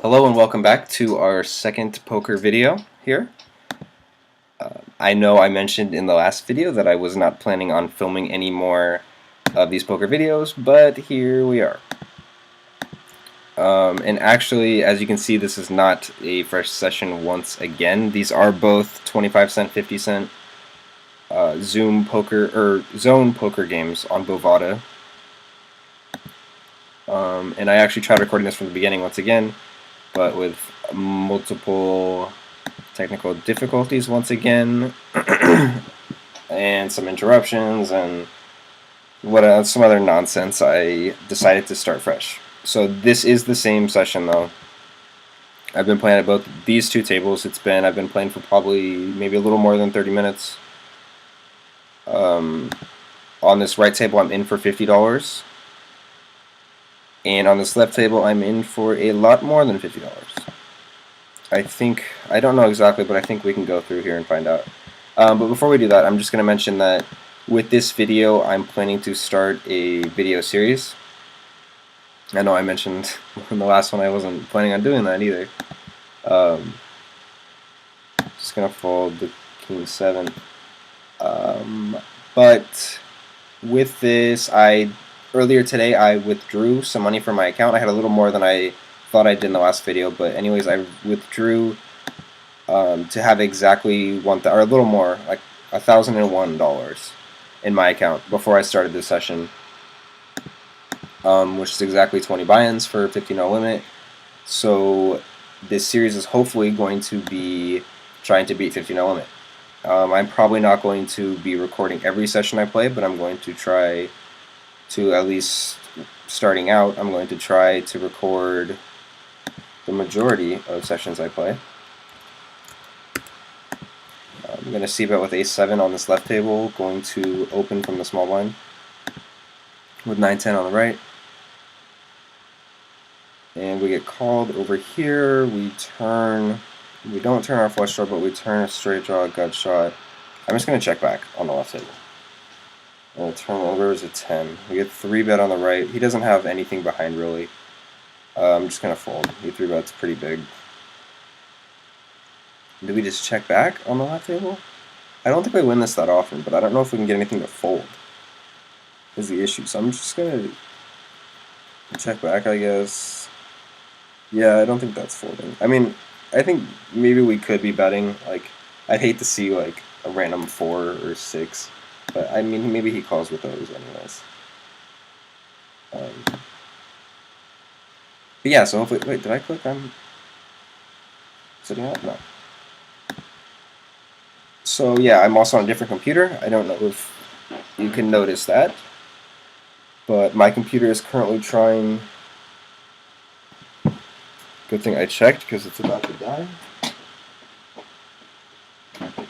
Hello and welcome back to our second poker video here. I know I mentioned in the last video that I was not planning on filming any more of these poker videos, but here we are. And actually, as you can see, this is not a fresh session once again. These are both 25-cent, 50-cent Zoom poker or zone poker games on Bovada. And I actually tried recording this from the beginning once again, but with multiple technical difficulties once again, and some interruptions and some other nonsense. I decided to start fresh. So this is the same session though. I've been playing at both these two tables. I've been playing for probably maybe a little more than 30 minutes. On this right table I'm in for $50. And on this left table I'm in for a lot more than $50. I don't know exactly, but I think we can go through here and find out. But before we do that, I'm just going to mention that with this video, I'm planning to start a video series. I know I mentioned in the last one I wasn't planning on doing that either. Just going to fold the King 7. But with this, earlier today I withdrew some money from my account. I had a little more than I thought I did in the last video, but anyways, I withdrew to have exactly or a little more, like $1,001 in my account before I started this session, which is exactly 20 buy-ins for 50-no limit. So this series is hopefully going to be trying to beat 50-no limit. I'm probably not going to be recording every session I play, but I'm going to try to, at least starting out, I'm going to try to record the majority of sessions I play. I'm going to see bet with ace-7 on this left table, going to open from the small blind with 9-10 on the right. And we get called over here. We don't turn our flush draw, but we turn a straight draw, a gut shot. I'm just going to check back on the left table. And the turn over is a 10. We get 3-bet on the right. He doesn't have anything behind really. I'm just going to fold. He 3-bets pretty big. Do we just check back on the left table? I don't think we win this that often, but I don't know if we can get anything to fold is the issue. So I'm just going to check back, I guess. Yeah, I don't think that's folding. I mean, I think maybe we could be betting. Like, I'd hate to see like a random 4 or 6. But I mean, maybe he calls with those anyways. But yeah, so hopefully, wait, did I click? I'm sitting up? No. So yeah, I'm also on a different computer. I don't know if you can notice that, but my computer is currently trying. Good thing I checked because it's about to die.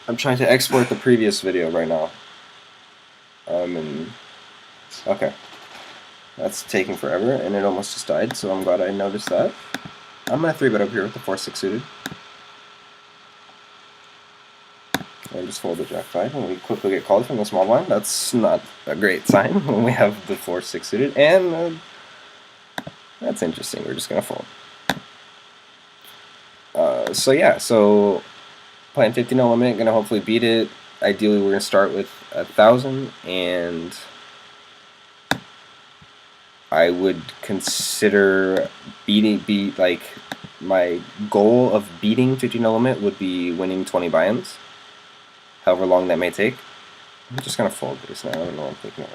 I'm trying to export the previous video right now. Okay, that's taking forever, and it almost just died, so I'm glad I noticed that. I'm going to 3-bet up here with the 4-6 suited. And just fold the jack-5, and we quickly get called from the small blind. That's not a great sign when we have the 4-6 suited, and that's interesting. We're just going to fold. So yeah, so playing 50-no limit, going to hopefully beat it. Ideally, we're going to start with 1,000, and I would consider like my goal of beating 50-no limit would be winning 20 buy-ins, however long that may take. I'm just going to fold this now. I don't know what I'm thinking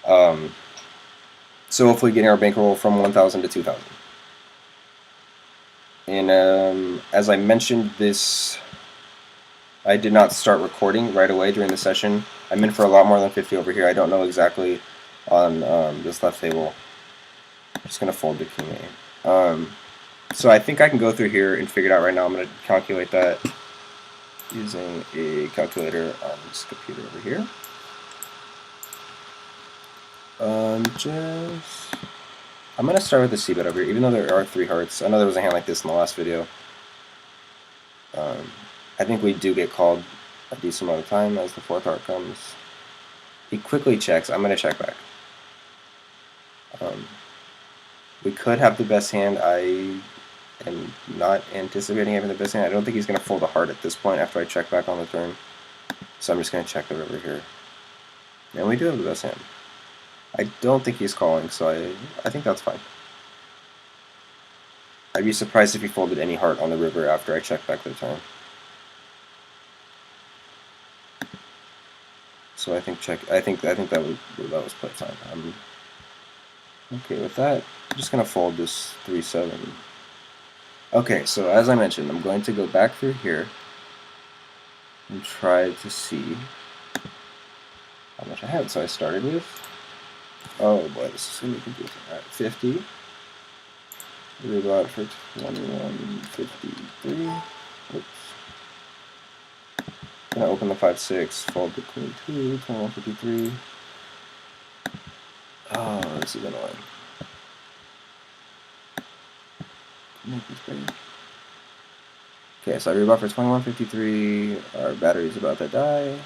of. So hopefully getting our bankroll from 1,000 to 2,000. And as I mentioned, I did not start recording right away during the session. I'm in for a lot more than 50 over here. I don't know exactly on this left table. I'm just going to fold the King A. So I think I can go through here and figure it out right now. I'm going to calculate that using a calculator on this computer over here. I'm going to start with the C-bet over here, even though there are 3 hearts. I know there was a hand like this in the last video. I think we do get called a decent amount of time as the 4th heart comes. He quickly checks. I'm going to check back. We could have the best hand. and not anticipating having the best hand. I don't think he's going to fold a heart at this point after I check back on the turn. So I'm just going to check the river here. And we do have the best hand. I don't think he's calling, so I think that's fine. I'd be surprised if he folded any heart on the river after I check back the turn. So I think that was play fine. I'm okay with that. I'm just gonna fold this 3-7. Okay, so as I mentioned, I'm going to go back through here and try to see how much I had. So I started with, oh boy, this is gonna be confusing. Alright, 50. We bought for 21.53. Oops. Gonna open the 5-6, fold the queen 2, 21.53. Oh, this is annoying. Okay, so I rebought for 21.53. Our battery's about to die.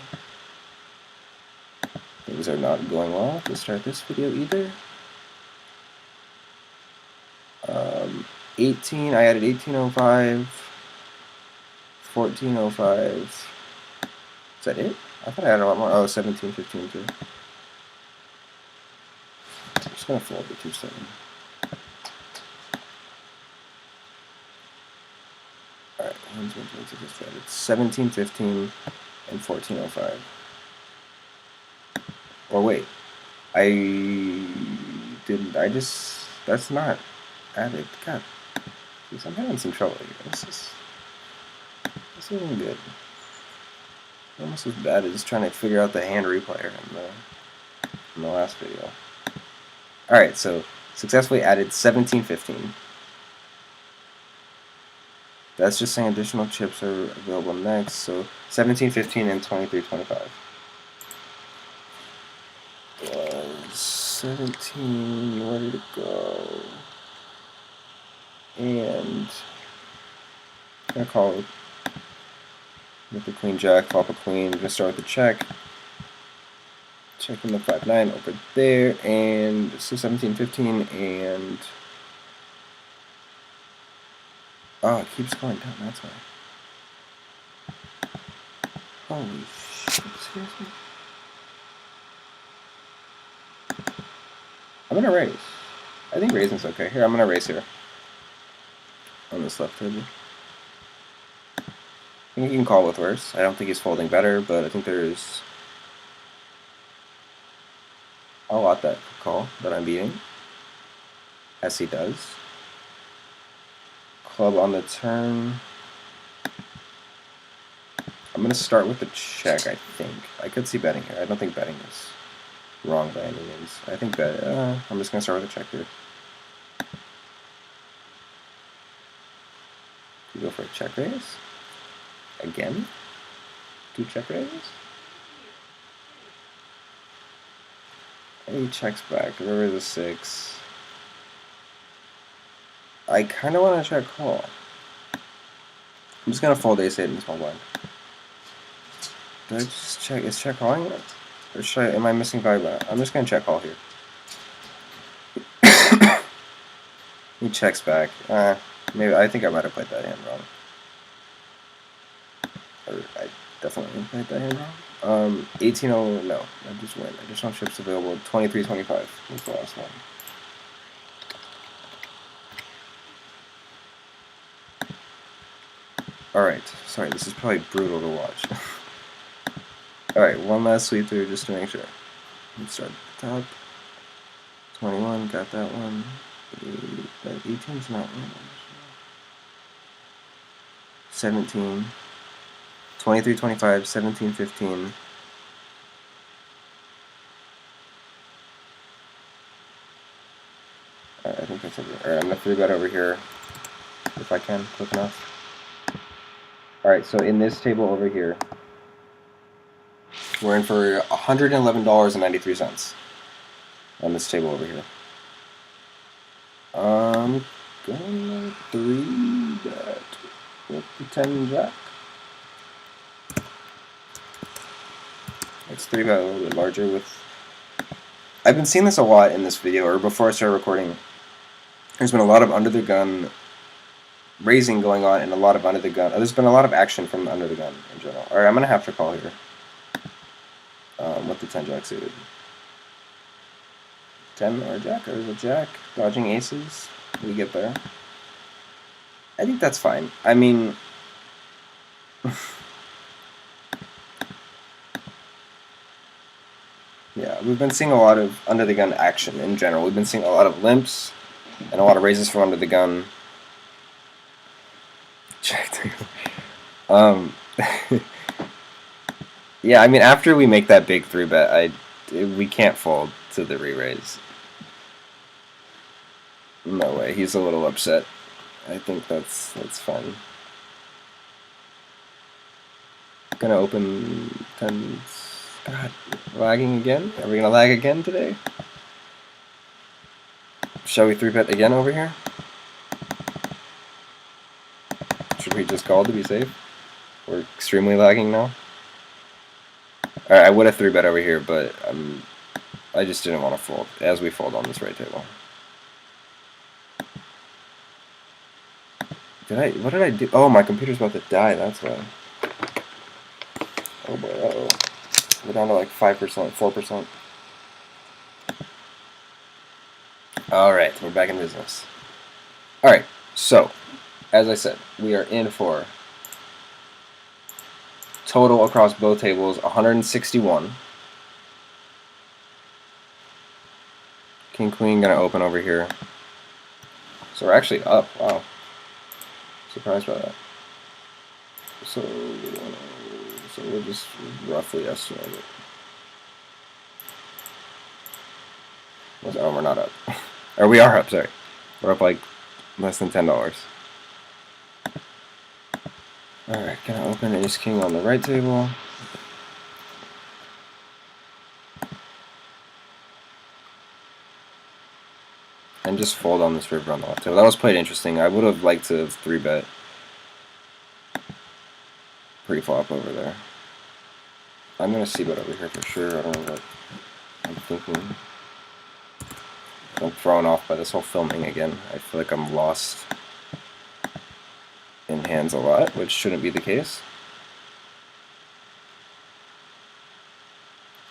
Things are not going well to start this video either. 18, I added 1805, 1405. Is that it? I thought I had a lot more. Oh, 1715 too. I'm just gonna fold the 2-7. Alright, 1715 and 1405. Or wait, that's not added. God, geez, I'm having some trouble here. This isn't good. Almost as bad as trying to figure out the hand replayer in the last video. Alright, so successfully added 1715. That's just saying additional chips are available next, so 1715 and 2325. 17, ready to go. And I'm gonna call it with the queen jack, flop a queen. I'm gonna start with the check. Checking the 5-9 over there, and so 1715 and oh, it keeps going down. That's why. Holy shit! Seriously. I'm gonna raise. I think raising's okay. Here, I'm gonna raise here on this left table. I think you can call with worse. I don't think he's folding better, but I think there's a lot that could call that I'm beating, as he does. Club on the turn. I'm gonna start with the check. I think I could see betting here. I don't think betting is wrong by any means. I think that I'm just gonna start with a check here. You go for a check raise again. 2 check raises. And he checks back. River is a 6. I kind of want to check call. I'm just gonna fold ace-8 in small blind. Do I just check? Is check calling it? Or should I, am I missing value? I'm just gonna check call here. He checks back. Maybe I think I might have played that hand wrong. Or I definitely played that hand wrong. 18-0, no, I just win. Additional chips available. 23-25 was the last one. Alright, sorry, this is probably brutal to watch. Alright, one last sweep through just to make sure. Let's start at the top. 21, got that one. 18's not one. 17. 23, 25, 17, 15. Alright, I think that's over. Alright, I'm gonna 3-bet over here if I can, quick enough. Alright, so in this table over here, we're in for $111.93 on this table over here. I'm gonna 3-bet with the 10 jack. Let's 3-bet a little bit larger with... I've been seeing this a lot in this video, or before I started recording. There's been a lot of under the gun raising going on and a lot of under the gun. There's been a lot of action from under the gun in general. All right, I'm gonna have to call here. With the 10 jack suited. 10 or jack or the jack dodging aces. We get there. I think that's fine. I mean. Yeah, we've been seeing a lot of under the gun action in general. We've been seeing a lot of limps and a lot of raises from under the gun. Check. Yeah, I mean after we make that big 3-bet, we can't fold to the re-raise. No way. He's a little upset. I think that's fine. Gonna open 10s. God, lagging again? Are we gonna lag again today? Shall we 3-bet again over here? Should we just call to be safe? We're extremely lagging now. Alright, I would have 3-bet over here, but I just didn't want to fold as we fold on this right table. What did I do? Oh, my computer's about to die, that's why. Oh boy, uh-oh. We're down to like 5%, 4%. Alright, we're back in business. Alright, so, as I said, we are in for total across both tables, 161. King, queen, gonna open over here. So we're actually up, wow. Surprised by that. So we'll just roughly estimate it. Oh, we're not up. Or we are up, sorry. We're up like less than $10. Alright, gonna open ace king on the right table. And just fold on this river on the left table. That was played interesting. I would have liked to have 3-bet pre-flop over there. I'm gonna see bet over here for sure. I don't know what I'm thinking. I'm thrown off by this whole filming again. I feel like I'm lost in hands a lot, which shouldn't be the case.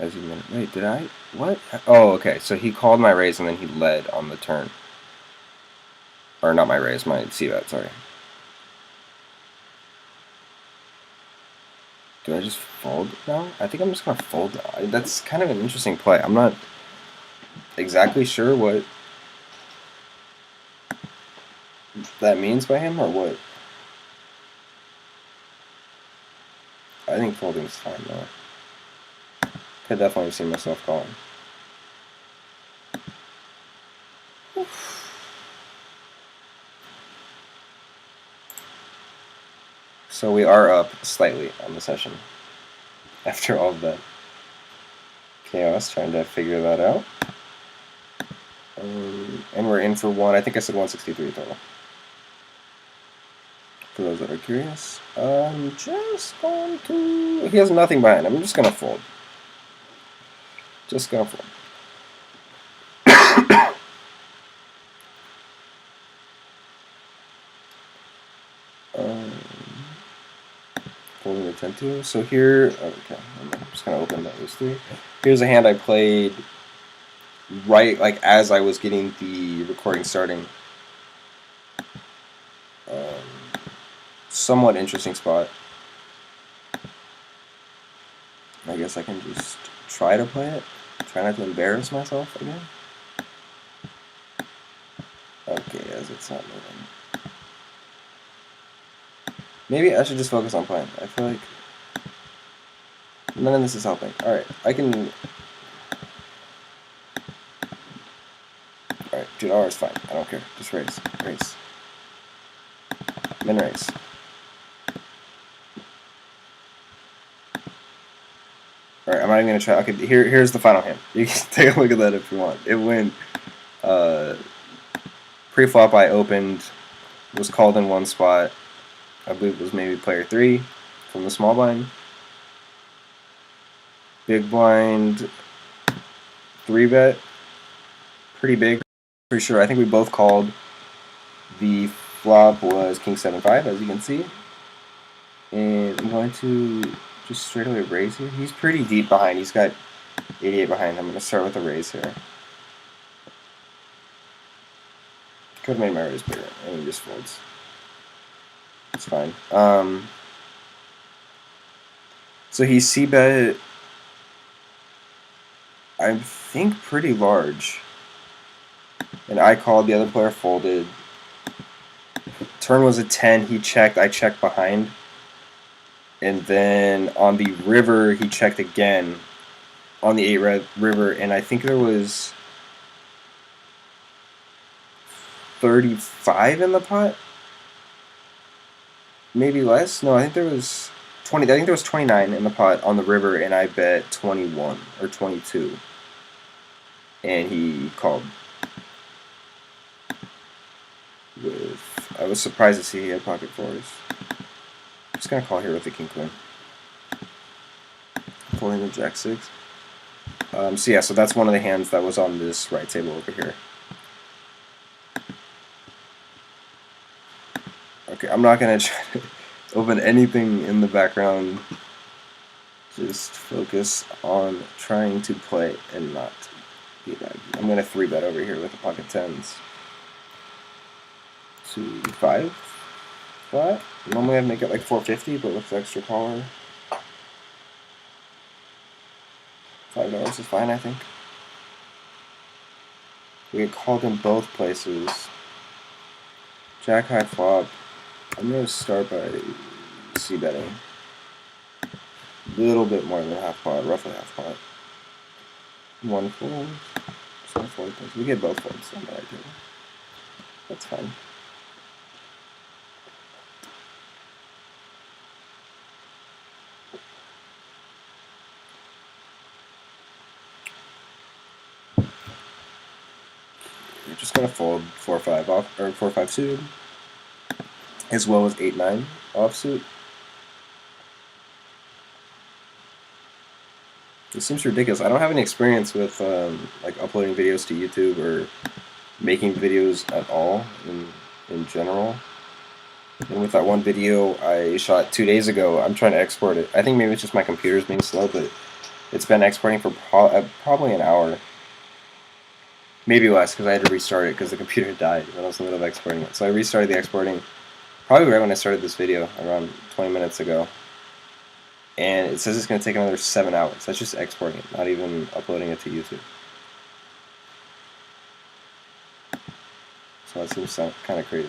As you meant. Wait, did I? What? Oh, okay. So he called my raise and then he led on the turn. Or not my raise, my c-bet, sorry. Do I just fold now? I think I'm just going to fold now. That's kind of an interesting play. I'm not exactly sure what that means by him or what. I think folding's fine though. Could definitely see myself calling. So we are up slightly on the session after all of that chaos, trying to figure that out. And we're in for one. I think I said 163 total. For those that are curious, I'm just going to. He has nothing behind him. I'm just gonna fold. Just gonna fold. Folding the 10-2. So here, okay, I'm just gonna open those three. Here's a hand I played right like as I was getting the recording starting. Somewhat interesting spot. I guess I can just try to play it. Try not to embarrass myself again. Okay, as it's not moving. Maybe I should just focus on playing. I feel like none of this is helping. Alright, I can. Alright, $2 is fine. I don't care. Just raise. Raise. Min raise. Alright, I'm not even gonna try. Okay, here's the final hand. You can take a look at that if you want. It went pre-flop. I opened, was called in one spot. I believe it was maybe player 3 from the small blind. Big blind 3-bet. Pretty big. Pretty sure. I think we both called the Flop was king 7-5, as you can see. And I'm going to just straight away raise here. He's pretty deep behind. He's got 88 behind. I'm going to start with a raise here. Could have made my raise bigger, and he just folds. It's fine. So he c-bet, I think, pretty large. And I called, the other player folded. Turn was a 10, he checked, I checked behind. And then on the river, he checked again on the 8 river, and I think there was 35 in the pot? Maybe less? No, I think there was 20. I think there was 29 in the pot on the river, and I bet 21 or 22. And he called. I was surprised to see he had pocket fours. I'm just gonna call here with the king queen. Pulling the jack 6. So yeah, so that's one of the hands that was on this right table over here. Okay, I'm not gonna try to open anything in the background. Just focus on trying to play and not be laggy. I'm gonna 3-bet over here with the pocket 10s. 2-5 flat. Normally I'd make it like 450, but with the extra caller, $5 is fine, I think. We get called in both places. Jack high flop. I'm going to start by c-betting. A little bit more than half pot, roughly half pot. One fold. Just one fold. We get both folds on the right table. That's fine. We're just going to fold 4-5 off, or 4-5 suited, as well as 8-9 offsuit. It seems ridiculous. I don't have any experience with like uploading videos to YouTube or making videos at all in general. And with that one video I shot 2 days ago, I'm trying to export it. I think maybe it's just my computer's being slow, but it's been exporting for probably an hour. Maybe less, because I had to restart it because the computer died when I was in the middle of exporting it. So I restarted the exporting probably right when I started this video, around 20 minutes ago. And it says it's going to take another 7 hours. That's just exporting it, not even uploading it to YouTube. So that seems kind of crazy.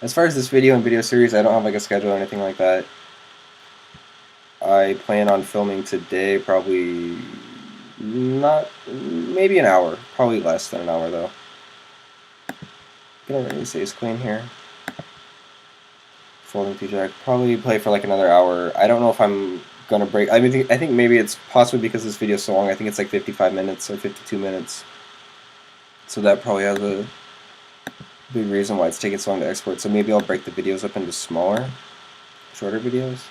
As far as this video and video series, I don't have like a schedule or anything like that. I plan on filming today, probably maybe an hour. Probably less than an hour though. Gonna raise ace queen here. Folding 2 jack. Probably play for like another hour. I don't know if I'm gonna break. I mean, I think maybe it's possibly because this video is so long. I think it's like 55 minutes or 52 minutes. So that probably has a big reason why it's taking so long to export. So maybe I'll break the videos up into smaller, shorter videos.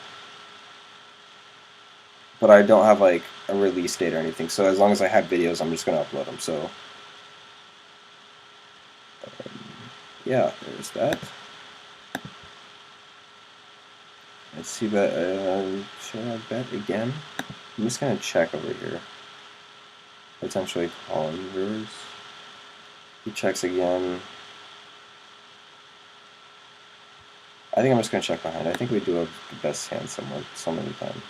But I don't have like a release date or anything. So as long as I have videos, I'm just gonna upload them. So yeah, there's that. Let's see, but should I bet again? I'm just gonna check over here. Potentially calling rivers. He checks again. I think I'm just gonna check behind. I think we do have the best hand some of the time.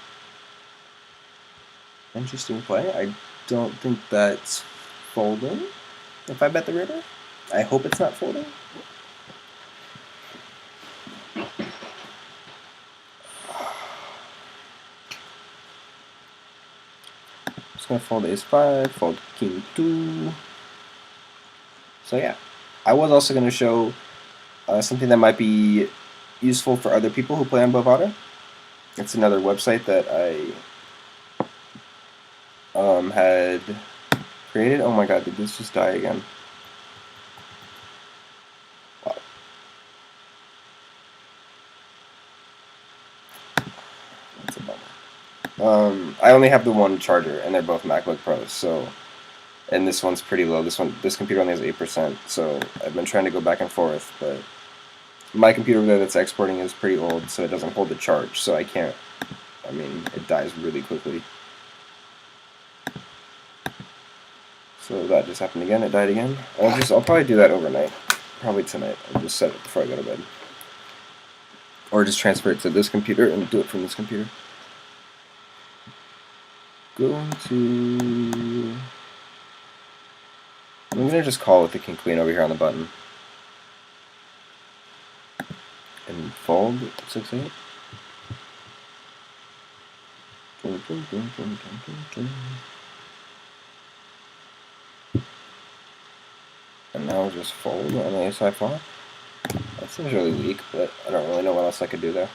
Interesting play. I don't think that's folding. If I bet the river, I hope it's not folding. Just gonna fold ace 5, fold king 2. So yeah, I was also gonna show something that might be useful for other people who play on Bovada. It's another website that I had created. Oh my god, did this just die again? Wow. That's a bummer. I only have the one charger, and they're both MacBook Pros, so and this one's pretty low. This computer only has 8%, so I've been trying to go back and forth, but my computer that's exporting is pretty old, so it doesn't hold the charge, so I can't. I mean, it dies really quickly. So that just happened again. It died again. I'll probably do that overnight. Probably tonight. I'll just set it before I go to bed, or just transfer it to this computer and do it from this computer. Going to. I'm gonna just call with the king queen over here on the button. And fold 6-8. And now just fold on the ace high flop. That seems really weak, but I don't really know what else I could do there.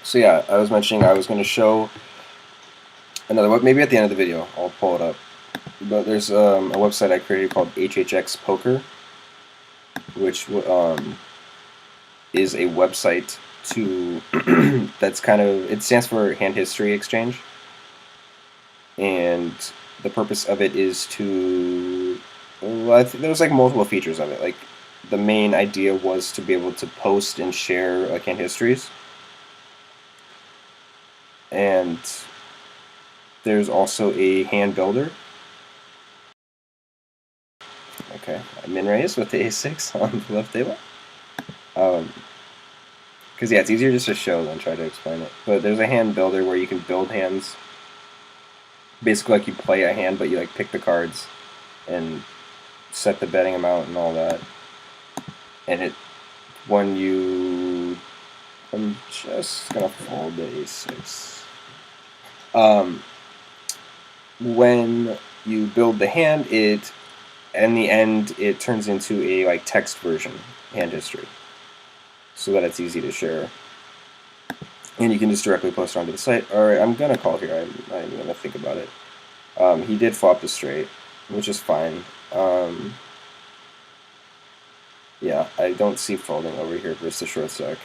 So yeah, I was mentioning I was going to show another, maybe at the end of the video, I'll pull it up. But there's a website I created called HHX Poker, which is a website to that's kind of, it stands for Hand History Exchange, and the purpose of it is to, well, there's like multiple features of it. Like the main idea was to be able to post and share like hand histories, and there's also a hand builder. Okay, I min raise with the a6 on the left table. Because yeah, it's easier just to show than try to explain it. But there's a hand builder where you can build hands. Basically, like you play a hand, but you like pick the cards and set the betting amount and all that. And when you, I'm just gonna fold the a6. When you build the hand, in the end, it turns into a like text version hand history, so that it's easy to share, and you can just directly post it onto the site. All right, I'm gonna call here. I'm gonna think about it. He did flop the straight, which is fine. Yeah, I don't see folding over here versus the short stack,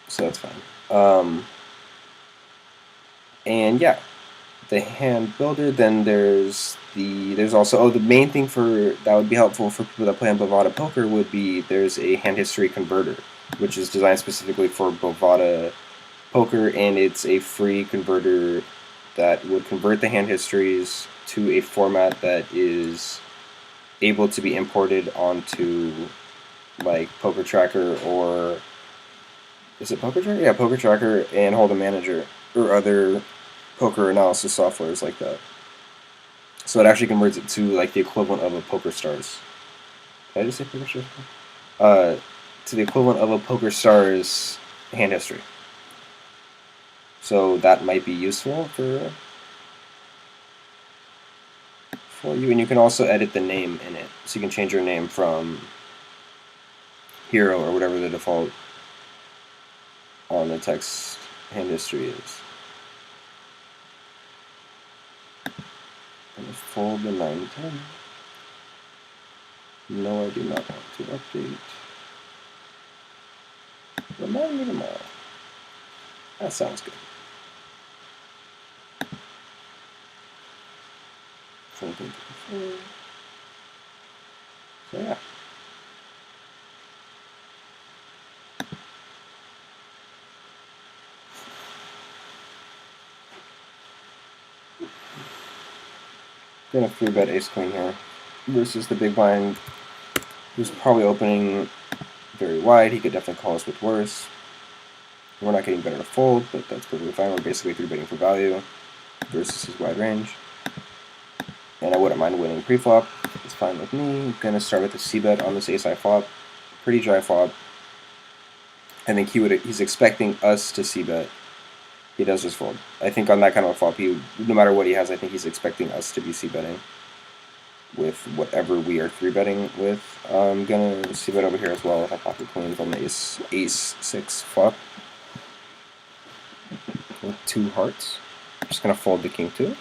so that's fine. And yeah, the hand builder. Then there's also the main thing that would be helpful for people that play on Bovada Poker would be there's a hand history converter, which is designed specifically for Bovada Poker, and it's a free converter that would convert the hand histories to a format that is able to be imported onto like Poker Tracker, or is it Poker Tracker? Yeah, Poker Tracker and Hold'em Manager or other poker analysis softwares like that. So it actually converts it to like the equivalent of a Poker Stars. Did I just say Poker Stars? To the equivalent of a Poker Stars hand history. So that might be useful for you, and you can also edit the name in it. So you can change your name from Hero or whatever the default on the text hand history is. I'm going to fold the 9-10. No, I do not want to update. Remind me tomorrow. That sounds good. Folding to the 4. So yeah. Gonna 3-bet ace queen here versus the big blind, who's probably opening very wide. He could definitely call us with worse. We're not getting better to fold, but that's perfectly fine. We're basically 3-betting for value versus his wide range. And I wouldn't mind winning pre-flop. It's fine with me. I'm gonna start with a c-bet on this ace-high flop. Pretty dry flop. I think he's expecting us to c-bet. He does just fold. I think on that kind of a flop, no matter what he has, I think he's expecting us to be c-betting with whatever we are 3-betting with. I'm gonna c-bet over here as well with a pocket queen from the ace-6 flop with 2 hearts. I'm just gonna fold the king 2.